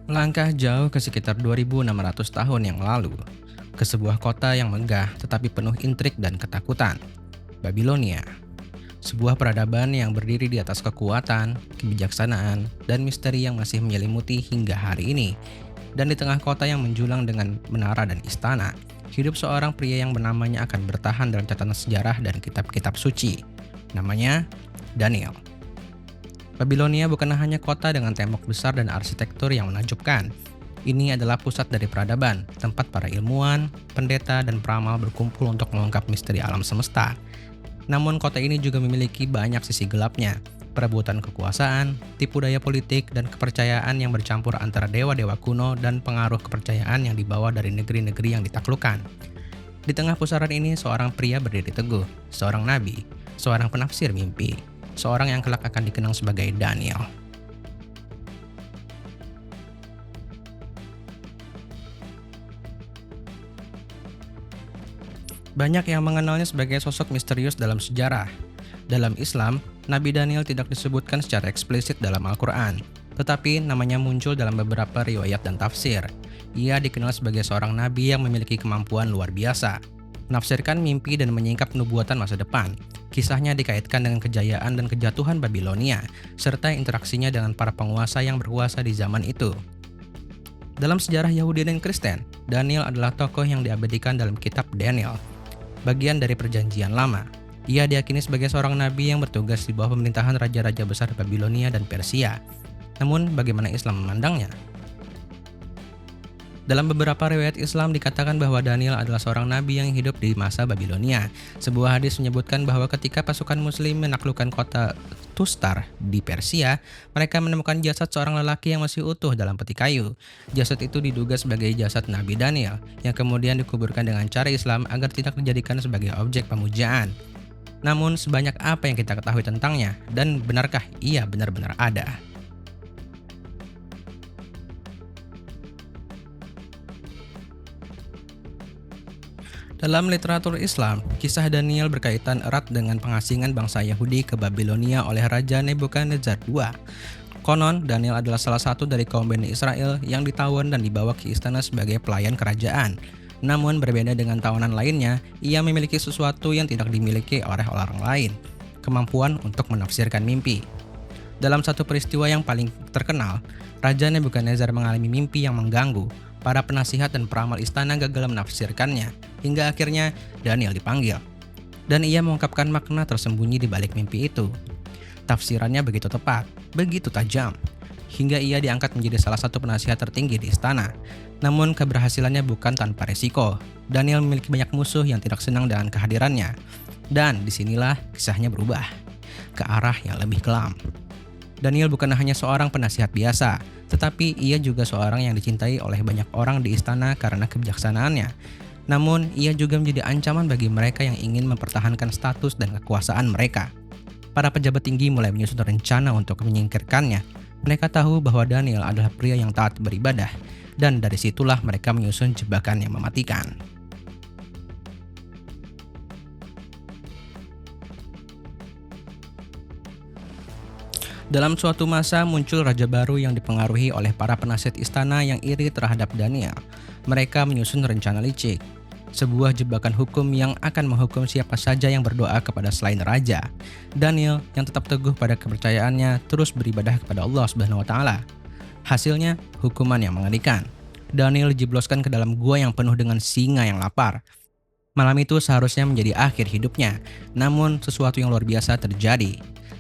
Melangkah jauh ke sekitar 2600 tahun yang lalu, ke sebuah kota yang megah tetapi penuh intrik dan ketakutan, Babilonia. Sebuah peradaban yang berdiri di atas kekuatan, kebijaksanaan, dan misteri yang masih menyelimuti hingga hari ini. Dan di tengah kota yang menjulang dengan menara dan istana, hidup seorang pria yang bernamanya akan bertahan dalam catatan sejarah dan kitab-kitab suci. Namanya Daniel. Babilonia bukan hanya kota dengan tembok besar dan arsitektur yang menakjubkan. Ini adalah pusat dari peradaban, tempat para ilmuwan, pendeta, dan peramal berkumpul untuk mengungkap misteri alam semesta. Namun kota ini juga memiliki banyak sisi gelapnya, perebutan kekuasaan, tipu daya politik, dan kepercayaan yang bercampur antara dewa-dewa kuno dan pengaruh kepercayaan yang dibawa dari negeri-negeri yang ditaklukkan. Di tengah pusaran ini, seorang pria berdiri teguh, seorang nabi, seorang penafsir mimpi, seorang yang kelak akan dikenang sebagai Daniel. Banyak yang mengenalnya sebagai sosok misterius dalam sejarah. Dalam Islam, Nabi Daniel tidak disebutkan secara eksplisit dalam Al-Quran, tetapi namanya muncul dalam beberapa riwayat dan tafsir. Ia dikenal sebagai seorang nabi yang memiliki kemampuan luar biasa, menafsirkan mimpi dan menyingkap nubuatan masa depan. Kisahnya dikaitkan dengan kejayaan dan kejatuhan Babilonia, serta interaksinya dengan para penguasa yang berkuasa di zaman itu. Dalam sejarah Yahudi dan Kristen, Daniel adalah tokoh yang diabadikan dalam kitab Daniel, bagian dari perjanjian lama. Ia diyakini sebagai seorang nabi yang bertugas di bawah pemerintahan raja-raja besar Babilonia dan Persia. Namun, bagaimana Islam memandangnya? Dalam beberapa riwayat Islam dikatakan bahwa Daniel adalah seorang nabi yang hidup di masa Babilonia. Sebuah hadis menyebutkan bahwa ketika pasukan muslim menaklukkan kota Tustar di Persia, mereka menemukan jasad seorang lelaki yang masih utuh dalam peti kayu. Jasad itu diduga sebagai jasad Nabi Daniel, yang kemudian dikuburkan dengan cara Islam agar tidak dijadikan sebagai objek pemujaan. Namun sebanyak apa yang kita ketahui tentangnya, dan benarkah ia benar-benar ada? Dalam literatur Islam, kisah Daniel berkaitan erat dengan pengasingan bangsa Yahudi ke Babilonia oleh Raja Nebukadnezar II. Konon, Daniel adalah salah satu dari kaum Bani Israel yang ditawan dan dibawa ke istana sebagai pelayan kerajaan. Namun berbeda dengan tawanan lainnya, ia memiliki sesuatu yang tidak dimiliki oleh orang lain, kemampuan untuk menafsirkan mimpi. Dalam satu peristiwa yang paling terkenal, Raja Nebukadnezar mengalami mimpi yang mengganggu. Para penasihat dan peramal istana gagal menafsirkannya, hingga akhirnya Daniel dipanggil. Dan ia mengungkapkan makna tersembunyi di balik mimpi itu. Tafsirannya begitu tepat, begitu tajam, hingga ia diangkat menjadi salah satu penasihat tertinggi di istana. Namun keberhasilannya bukan tanpa resiko. Daniel memiliki banyak musuh yang tidak senang dengan kehadirannya. Dan disinilah kisahnya berubah, ke arah yang lebih kelam. Daniel bukan hanya seorang penasihat biasa, tetapi ia juga seorang yang dicintai oleh banyak orang di istana karena kebijaksanaannya. Namun, ia juga menjadi ancaman bagi mereka yang ingin mempertahankan status dan kekuasaan mereka. Para pejabat tinggi mulai menyusun rencana untuk menyingkirkannya. Mereka tahu bahwa Daniel adalah pria yang taat beribadah, dan dari situlah mereka menyusun jebakan yang mematikan. Dalam suatu masa muncul raja baru yang dipengaruhi oleh para penasihat istana yang iri terhadap Daniel. Mereka menyusun rencana licik, sebuah jebakan hukum yang akan menghukum siapa saja yang berdoa kepada selain raja. Daniel yang tetap teguh pada kepercayaannya terus beribadah kepada Allah Subhanahu wa taala. Hasilnya hukuman yang mengerikan. Daniel dijebloskan ke dalam gua yang penuh dengan singa yang lapar. Malam itu seharusnya menjadi akhir hidupnya, namun sesuatu yang luar biasa terjadi.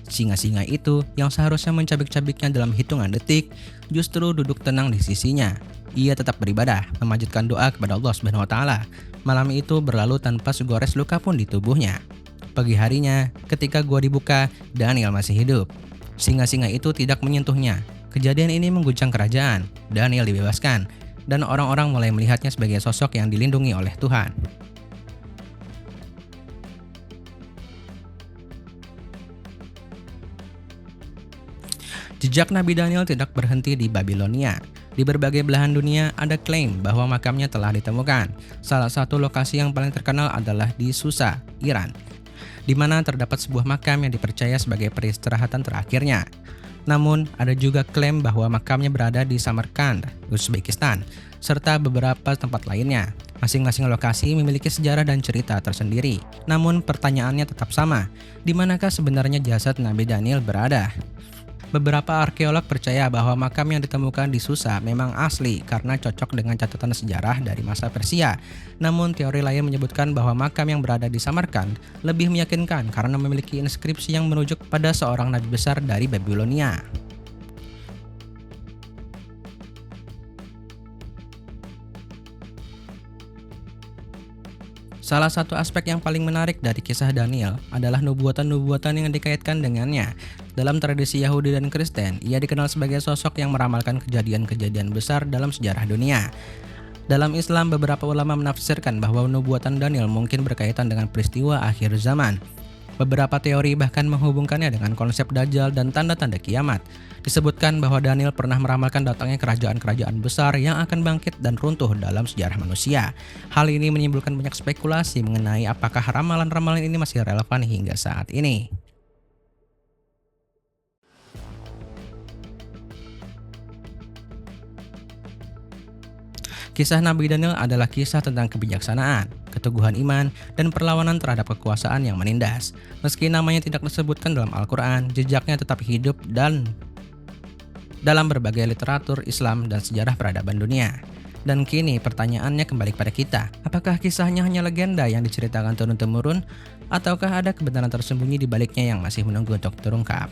Singa-singa itu yang seharusnya mencabik-cabiknya dalam hitungan detik, justru duduk tenang di sisinya. Ia tetap beribadah, memanjatkan doa kepada Allah Subhanahu wa taala. Malam itu berlalu tanpa segores luka pun di tubuhnya. Pagi harinya, ketika gua dibuka, Daniel masih hidup. Singa-singa itu tidak menyentuhnya. Kejadian ini mengguncang kerajaan. Daniel dibebaskan, dan orang-orang mulai melihatnya sebagai sosok yang dilindungi oleh Tuhan. Jejak Nabi Daniel tidak berhenti di Babilonia. Di berbagai belahan dunia ada klaim bahwa makamnya telah ditemukan. Salah satu lokasi yang paling terkenal adalah di Susa, Iran, di mana terdapat sebuah makam yang dipercaya sebagai peristirahatan terakhirnya. Namun, ada juga klaim bahwa makamnya berada di Samarkand, Uzbekistan, serta beberapa tempat lainnya. Masing-masing lokasi memiliki sejarah dan cerita tersendiri. Namun, pertanyaannya tetap sama, di manakah sebenarnya jasad Nabi Daniel berada? Beberapa arkeolog percaya bahwa makam yang ditemukan di Susa memang asli karena cocok dengan catatan sejarah dari masa Persia. Namun teori lain menyebutkan bahwa makam yang berada di Samarkand lebih meyakinkan karena memiliki inskripsi yang menunjuk pada seorang nabi besar dari Babilonia. Salah satu aspek yang paling menarik dari kisah Daniel adalah nubuatan-nubuatan yang dikaitkan dengannya. Dalam tradisi Yahudi dan Kristen, ia dikenal sebagai sosok yang meramalkan kejadian-kejadian besar dalam sejarah dunia. Dalam Islam, beberapa ulama menafsirkan bahwa nubuatan Daniel mungkin berkaitan dengan peristiwa akhir zaman. Beberapa teori bahkan menghubungkannya dengan konsep Dajjal dan tanda-tanda kiamat. Disebutkan bahwa Daniel pernah meramalkan datangnya kerajaan-kerajaan besar yang akan bangkit dan runtuh dalam sejarah manusia. Hal ini menimbulkan banyak spekulasi mengenai apakah ramalan-ramalan ini masih relevan hingga saat ini. Kisah Nabi Daniel adalah kisah tentang kebijaksanaan, keteguhan iman, dan perlawanan terhadap kekuasaan yang menindas. Meski namanya tidak disebutkan dalam Al-Quran, jejaknya tetap hidup dan dalam berbagai literatur Islam dan sejarah peradaban dunia. Dan kini pertanyaannya kembali kepada kita, apakah kisahnya hanya legenda yang diceritakan turun-temurun, ataukah ada kebenaran tersembunyi di baliknya yang masih menunggu untuk terungkap?